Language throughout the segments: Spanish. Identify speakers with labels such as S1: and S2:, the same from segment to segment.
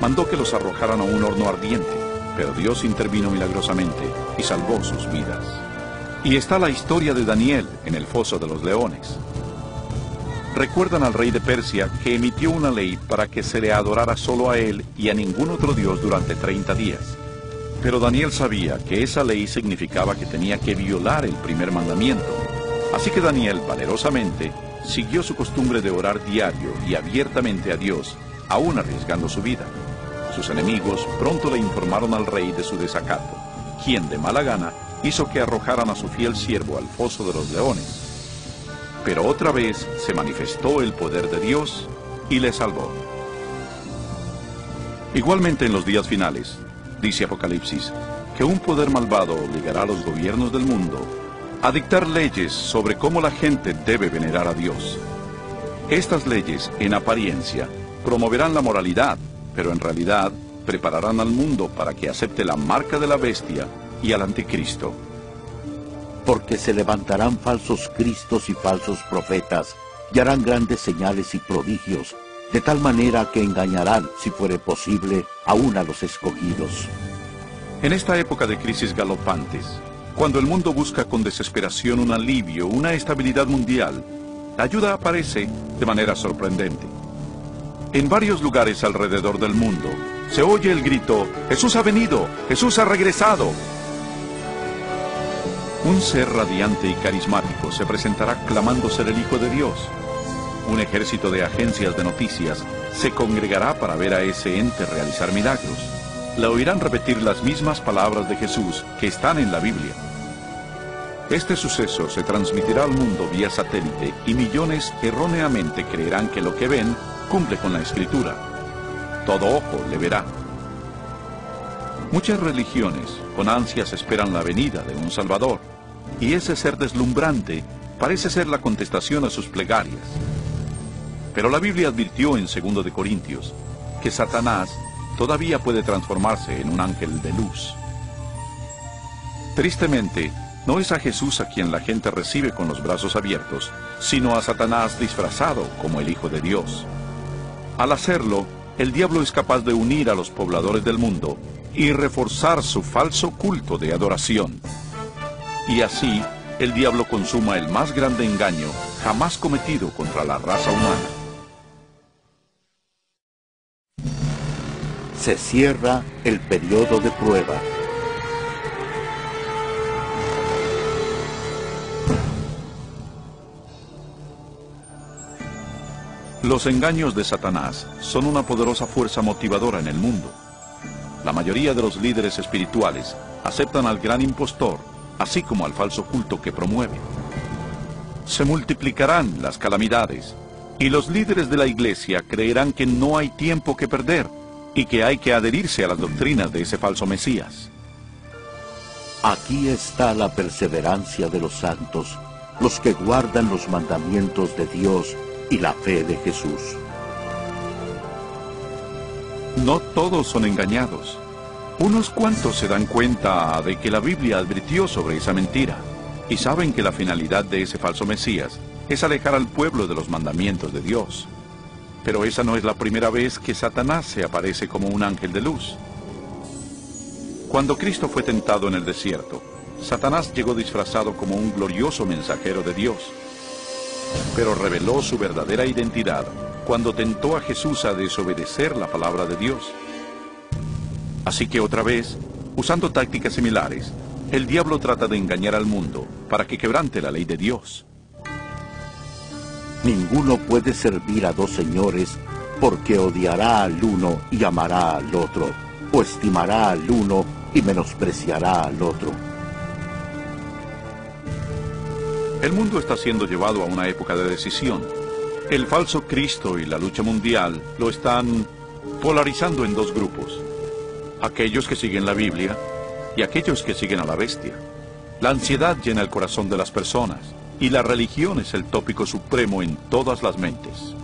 S1: mandó que los arrojaran a un horno ardiente, pero Dios intervino milagrosamente y salvó sus vidas. Y está la historia de Daniel en el foso de los leones. Recuerdan al rey de Persia que emitió una ley para que se le adorara solo a él y a ningún otro dios durante 30 días. Pero Daniel sabía que esa ley significaba que tenía que violar el primer mandamiento. Así que Daniel, valerosamente, siguió su costumbre de orar diario y abiertamente a Dios, aún arriesgando su vida. Sus enemigos pronto le informaron al rey de su desacato, quien de mala gana hizo que arrojaran a su fiel siervo al foso de los leones. Pero otra vez se manifestó el poder de Dios y le salvó. Igualmente en los días finales, dice Apocalipsis, que un poder malvado obligará a los gobiernos del mundo a dictar leyes sobre cómo la gente debe venerar a Dios. Estas leyes, en apariencia, promoverán la moralidad, pero en realidad prepararán al mundo para que acepte la marca de la bestia y al anticristo.
S2: Porque se levantarán falsos cristos y falsos profetas, y harán grandes señales y prodigios, de tal manera que engañarán, si fuere posible, aún a los escogidos.
S1: En esta época de crisis galopantes, cuando el mundo busca con desesperación un alivio, una estabilidad mundial, la ayuda aparece de manera sorprendente. En varios lugares alrededor del mundo se oye el grito: ¡Jesús ha venido! ¡Jesús ha regresado! Un ser radiante y carismático se presentará clamando ser el Hijo de Dios. Un ejército de agencias de noticias se congregará para ver a ese ente realizar milagros. Le oirán repetir las mismas palabras de Jesús que están en la Biblia. Este suceso se transmitirá al mundo vía satélite y millones erróneamente creerán que lo que ven cumple con la Escritura. Todo ojo le verá. Muchas religiones con ansias esperan la venida de un Salvador, y ese ser deslumbrante parece ser la contestación a sus plegarias. Pero la Biblia advirtió en 2 de Corintios que Satanás todavía puede transformarse en un ángel de luz. Tristemente, no es a Jesús a quien la gente recibe con los brazos abiertos, sino a Satanás disfrazado como el Hijo de Dios. Al hacerlo, el diablo es capaz de unir a los pobladores del mundo y reforzar su falso culto de adoración. Y así, el diablo consuma el más grande engaño jamás cometido contra la raza humana.
S2: Se cierra el periodo de prueba.
S1: Los engaños de Satanás son una poderosa fuerza motivadora en el mundo. La mayoría de los líderes espirituales aceptan al gran impostor, así como al falso culto que promueve. Se multiplicarán las calamidades, y los líderes de la iglesia creerán que no hay tiempo que perder, y que hay que adherirse a las doctrinas de ese falso Mesías.
S2: Aquí está la perseverancia de los santos, los que guardan los mandamientos de Dios y la fe de Jesús.
S1: No todos son engañados. Unos cuantos se dan cuenta de que la Biblia advirtió sobre esa mentira, y saben que la finalidad de ese falso Mesías es alejar al pueblo de los mandamientos de Dios. Pero esa no es la primera vez que Satanás se aparece como un ángel de luz. Cuando Cristo fue tentado en el desierto, Satanás llegó disfrazado como un glorioso mensajero de Dios. Pero reveló su verdadera identidad cuando tentó a Jesús a desobedecer la palabra de Dios. Así que otra vez, usando tácticas similares, el diablo trata de engañar al mundo para que quebrante la ley de Dios.
S2: Ninguno puede servir a dos señores, porque odiará al uno y amará al otro, o estimará al uno y menospreciará al otro.
S1: El mundo está siendo llevado a una época de decisión. El falso Cristo y la lucha mundial lo están polarizando en dos grupos: aquellos que siguen la Biblia y aquellos que siguen a la bestia. La ansiedad llena el corazón de las personas, y la religión es el tópico supremo en todas las mentes.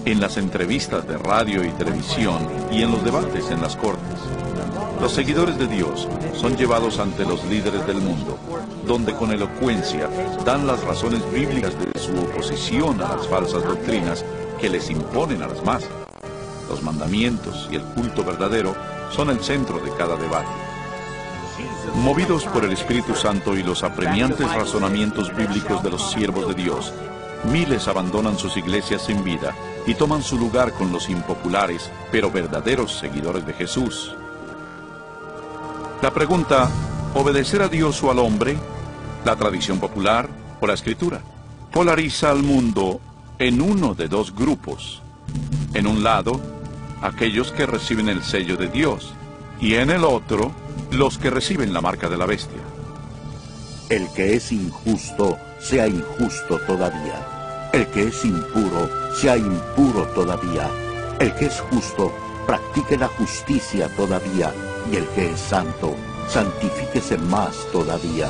S1: En las entrevistas de radio y televisión y en los debates en las cortes, los seguidores de Dios son llevados ante los líderes del mundo, donde con elocuencia dan las razones bíblicas de su oposición a las falsas doctrinas que les imponen a las masas. los mandamientos y el culto verdadero son el centro de cada debate. Movidos por el Espíritu Santo y los apremiantes razonamientos bíblicos de los siervos de Dios, miles abandonan sus iglesias sin vida y toman su lugar con los impopulares, pero verdaderos seguidores de Jesús. La pregunta, ¿obedecer a Dios o al hombre? ¿La tradición popular o la Escritura? Polariza al mundo en uno de dos grupos. En un lado, aquellos que reciben el sello de Dios, y en el otro, los que reciben la marca de la bestia.
S2: El que es injusto, sea injusto todavía. El que es impuro, sea impuro todavía. El que es justo, practique la justicia todavía. Y el que es santo, santifíquese más todavía.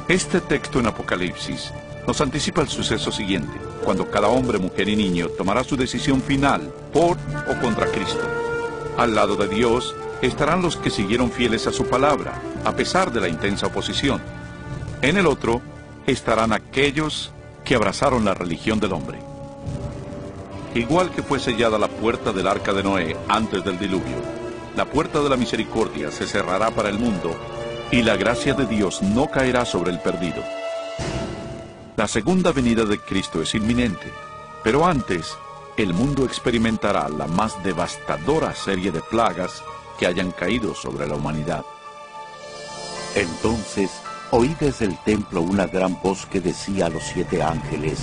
S1: Este texto en Apocalipsis nos anticipa el suceso siguiente, cuando cada hombre, mujer y niño tomará su decisión final por o contra Cristo. Al lado de Dios estarán los que siguieron fieles a su palabra, a pesar de la intensa oposición. En el otro estarán aquellos que abrazaron la religión del hombre. Igual que fue sellada la puerta del arca de Noé antes del diluvio, la puerta de la misericordia se cerrará para el mundo y la gracia de Dios no caerá sobre el perdido. La segunda venida de Cristo es inminente, pero antes, el mundo experimentará la más devastadora serie de plagas que hayan caído sobre la humanidad.
S2: Entonces oí desde el templo una gran voz que decía a los 7 ángeles: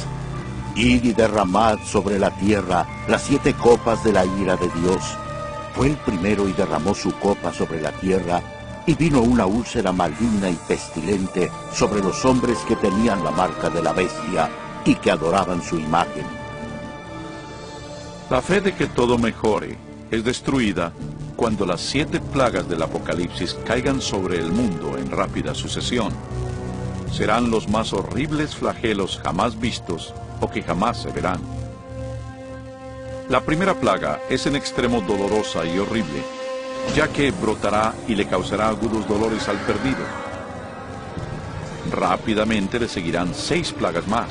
S2: Id y derramad sobre la tierra las 7 copas de la ira de Dios. Fue el primero y derramó su copa sobre la tierra, y vino una úlcera maligna y pestilente sobre los hombres que tenían la marca de la bestia y que adoraban su imagen.
S1: La fe de que todo mejore es destruida cuando las 7 plagas del Apocalipsis caigan sobre el mundo en rápida sucesión. Serán los más horribles flagelos jamás vistos o que jamás se verán. La primera plaga es en extremo dolorosa y horrible, ya que brotará y le causará agudos dolores al perdido. Rápidamente le seguirán 6 plagas más.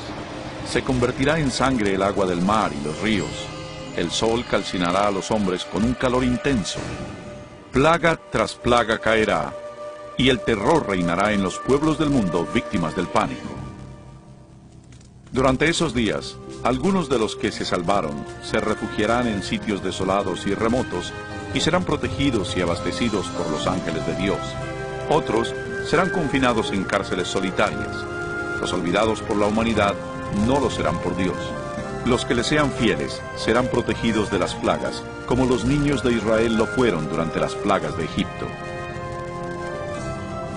S1: Se convertirá en sangre el agua del mar y los ríos. El sol calcinará a los hombres con un calor intenso. Plaga tras plaga caerá, y el terror reinará en los pueblos del mundo víctimas del pánico. Durante esos días, algunos de los que se salvaron se refugiarán en sitios desolados y remotos y serán protegidos y abastecidos por los ángeles de Dios. Otros serán confinados en cárceles solitarias. Los olvidados por la humanidad no lo serán por Dios. Los que le sean fieles serán protegidos de las plagas, como los niños de Israel lo fueron durante las plagas de Egipto.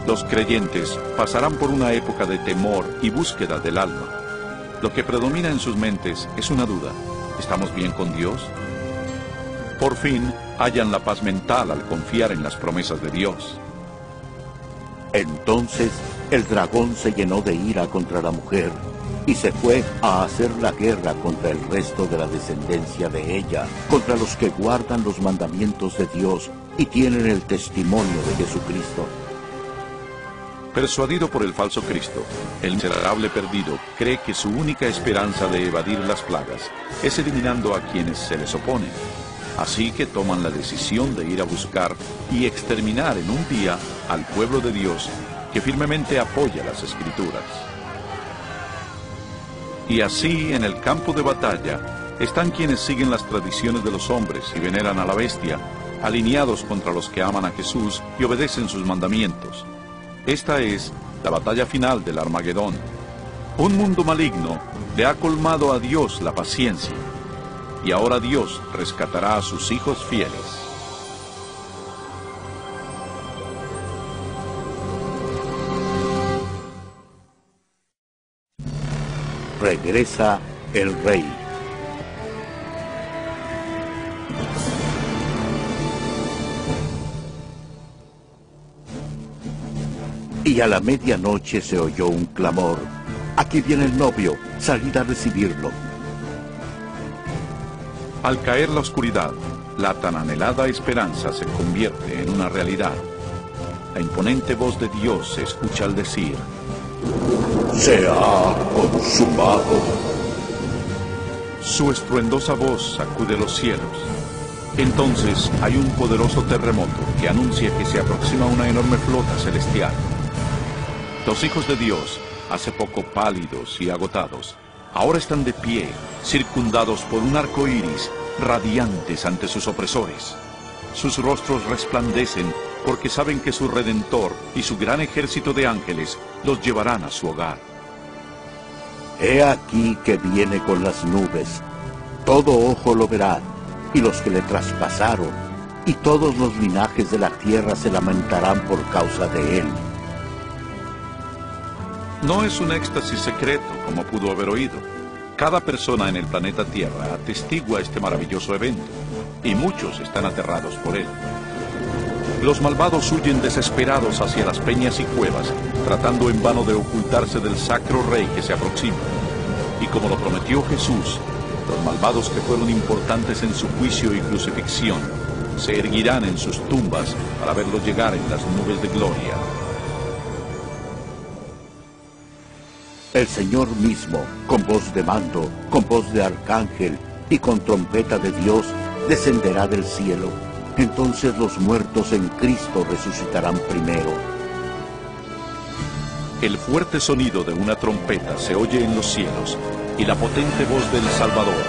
S1: Los creyentes pasarán por una época de temor y búsqueda del alma. Lo que predomina en sus mentes es una duda: ¿estamos bien con Dios? Por fin, hallan la paz mental al confiar en las promesas de Dios.
S2: Entonces el dragón se llenó de ira contra la mujer y se fue a hacer la guerra contra el resto de la descendencia de ella, contra los que guardan los mandamientos de Dios y tienen el testimonio de Jesucristo.
S1: Persuadido por el falso Cristo, el miserable perdido cree que su única esperanza de evadir las plagas es eliminando a quienes se les oponen. Así que toman la decisión de ir a buscar y exterminar en un día al pueblo de Dios que firmemente apoya las Escrituras. Y así, en el campo de batalla, están quienes siguen las tradiciones de los hombres y veneran a la bestia, alineados contra los que aman a Jesús y obedecen sus mandamientos. Esta es la batalla final del Armagedón. Un mundo maligno le ha colmado a Dios la paciencia, y ahora Dios rescatará a sus hijos fieles.
S2: Regresa el rey. Y a la medianoche se oyó un clamor: «Aquí viene el novio, salid a recibirlo».
S1: Al caer la oscuridad, la tan anhelada esperanza se convierte en una realidad. La imponente voz de Dios se escucha al decir:
S2: «Se ha consumado».
S1: Su estruendosa voz sacude los cielos. Entonces hay un poderoso terremoto que anuncia que se aproxima una enorme flota celestial. Los hijos de Dios, hace poco pálidos y agotados, ahora están de pie, circundados por un arco iris, radiantes ante sus opresores. Sus rostros resplandecen porque saben que su Redentor y su gran ejército de ángeles los llevarán a su hogar.
S2: He aquí que viene con las nubes. Todo ojo lo verá, y los que le traspasaron, y todos los linajes de la tierra se lamentarán por causa de él.
S1: No es un éxtasis secreto, como pudo haber oído. Cada persona en el planeta Tierra atestigua este maravilloso evento, y muchos están aterrados por él. Los malvados huyen desesperados hacia las peñas y cuevas, tratando en vano de ocultarse del sacro rey que se aproxima. Y como lo prometió Jesús, los malvados que fueron importantes en su juicio y crucifixión, se erguirán en sus tumbas para verlos llegar en las nubes de gloria.
S2: El Señor mismo, con voz de mando, con voz de arcángel y con trompeta de Dios, descenderá del cielo. Entonces los muertos en Cristo resucitarán primero.
S1: El fuerte sonido de una trompeta se oye en los cielos, y la potente voz del Salvador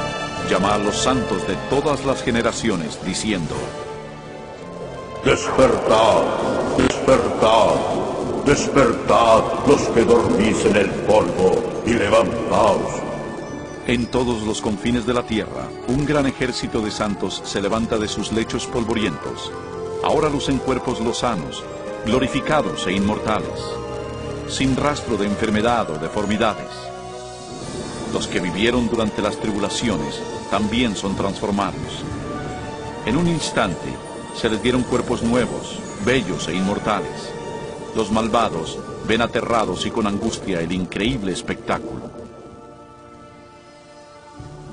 S1: llama a los santos de todas las generaciones, diciendo:
S2: Despertad, despertad, despertad los que dormís en el polvo, y levantaos.
S1: En todos los confines de la tierra, un gran ejército de santos se levanta de sus lechos polvorientos. Ahora lucen cuerpos lozanos, glorificados e inmortales, sin rastro de enfermedad o deformidades. Los que vivieron durante las tribulaciones también son transformados. En un instante se les dieron cuerpos nuevos, bellos e inmortales. Los malvados ven aterrados y con angustia el increíble espectáculo.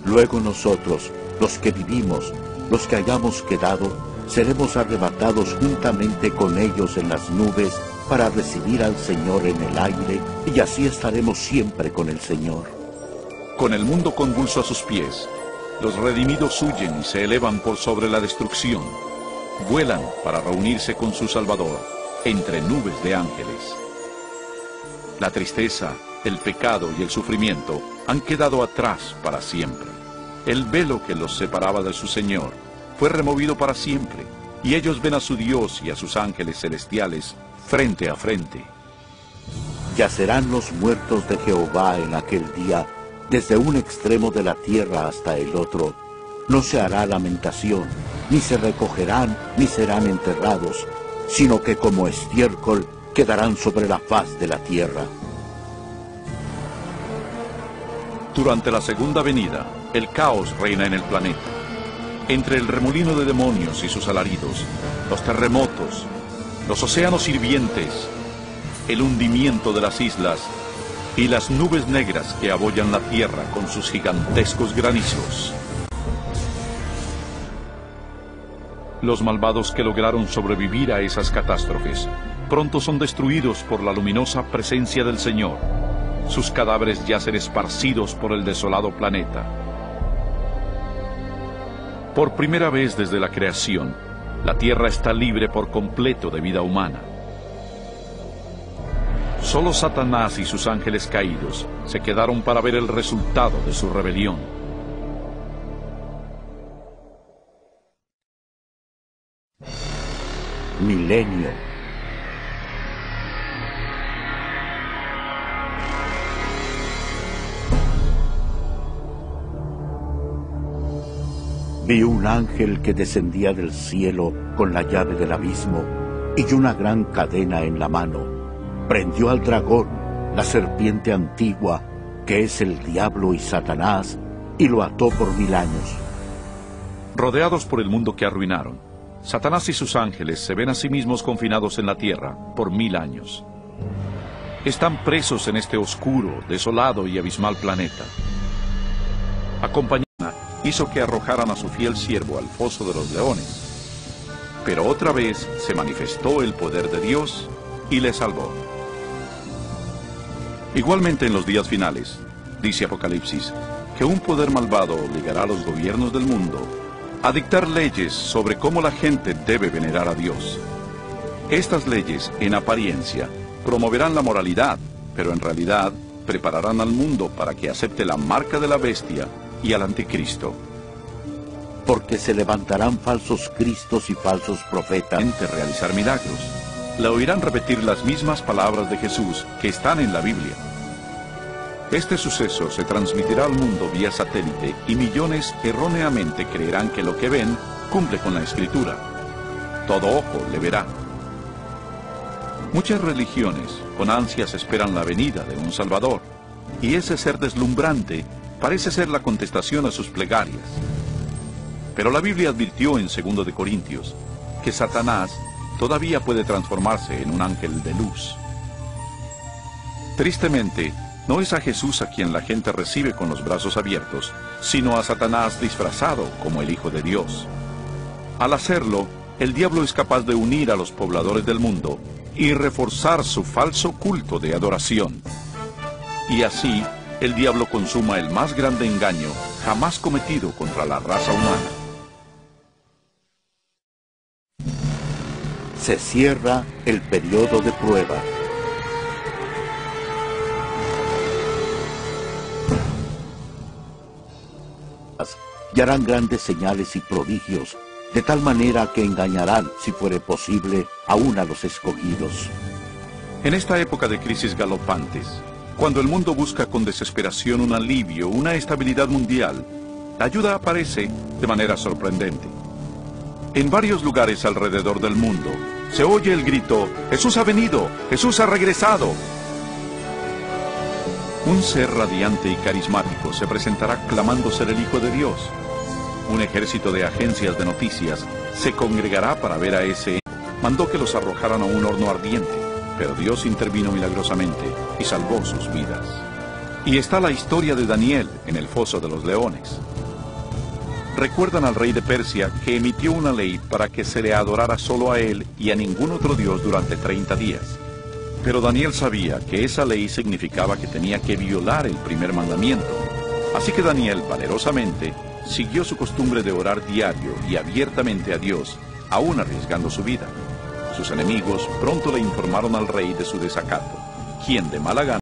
S2: Luego nosotros, los que vivimos, los que hayamos quedado, seremos arrebatados juntamente con ellos en las nubes para recibir al Señor en el aire, y así estaremos siempre con el Señor.
S1: Con el mundo convulso a sus pies, los redimidos huyen y se elevan por sobre la destrucción. Vuelan para reunirse con su Salvador entre nubes de ángeles. La tristeza, el pecado y el sufrimiento han quedado atrás para siempre. El velo que los separaba de su Señor fue removido para siempre, y ellos ven a su Dios y a sus ángeles celestiales frente a frente.
S2: Yacerán los muertos de Jehová en aquel día, desde un extremo de la tierra hasta el otro. No se hará lamentación, ni se recogerán, ni serán enterrados, sino que como estiércol quedarán sobre la faz de la tierra.
S1: Durante la segunda venida, el caos reina en el planeta. Entre el remolino de demonios y sus alaridos, los terremotos, los océanos hirvientes, el hundimiento de las islas y las nubes negras que abollan la tierra con sus gigantescos granizos. Los malvados que lograron sobrevivir a esas catástrofes pronto son destruidos por la luminosa presencia del Señor. Sus cadáveres yacen esparcidos por el desolado planeta. Por primera vez desde la creación, la Tierra está libre por completo de vida humana. Solo Satanás y sus ángeles caídos se quedaron para ver el resultado de su rebelión.
S2: Milenio. Vi un ángel que descendía del cielo con la llave del abismo y una gran cadena en la mano. Prendió al dragón, la serpiente antigua, que es el diablo y Satanás, y lo ató por 1000 años.
S1: Rodeados por el mundo que arruinaron, Satanás y sus ángeles se ven a sí mismos confinados en la tierra por 1000 años. Están presos en este oscuro, desolado y abismal planeta. Acompañada hizo que arrojaran a su fiel siervo al foso de los leones. Pero otra vez se manifestó el poder de Dios y le salvó. Igualmente en los días finales, dice Apocalipsis, que un poder malvado obligará a los gobiernos del mundo a dictar leyes sobre cómo la gente debe venerar a Dios. Estas leyes, en apariencia, promoverán la moralidad, pero en realidad prepararán al mundo para que acepte la marca de la bestia y al anticristo.
S2: Porque se levantarán falsos cristos y falsos profetas.
S1: Realizar milagros. Le oirán repetir las mismas palabras de Jesús que están en la Biblia. Este suceso se transmitirá al mundo vía satélite y millones erróneamente creerán que lo que ven cumple con la Escritura. Todo ojo le verá. Muchas religiones con ansias esperan la venida de un Salvador, y ese ser deslumbrante parece ser la contestación a sus plegarias. Pero la Biblia advirtió en 2 de Corintios que Satanás todavía puede transformarse en un ángel de luz. Tristemente, no es a Jesús a quien la gente recibe con los brazos abiertos, sino a Satanás disfrazado como el Hijo de Dios. Al hacerlo, el diablo es capaz de unir a los pobladores del mundo y reforzar su falso culto de adoración. Y así, el diablo consuma el más grande engaño jamás cometido contra la raza humana.
S2: Se cierra el periodo de prueba. Y harán grandes señales y prodigios, de tal manera que engañarán, si fuere posible, aún a los escogidos.
S1: En esta época de crisis galopantes, cuando el mundo busca con desesperación un alivio, una estabilidad mundial, la ayuda aparece de manera sorprendente. En varios lugares alrededor del mundo se oye el grito: ¡Jesús ha venido! ¡Jesús ha regresado! Un ser radiante y carismático se presentará clamando ser el Hijo de Dios. Un ejército de agencias de noticias se congregará para ver a ese. Mandó que los arrojaran a un horno ardiente, pero Dios intervino milagrosamente y salvó sus vidas. Y está la historia de Daniel en el foso de los leones. Recuerdan al rey de Persia que emitió una ley para que se le adorara solo a él y a ningún otro dios durante 30 días. Pero Daniel sabía que esa ley significaba que tenía que violar el primer mandamiento. Así que Daniel, valerosamente, siguió su costumbre de orar diario y abiertamente a Dios, aún arriesgando su vida. Sus enemigos pronto le informaron al rey de su desacato, quien de mala gana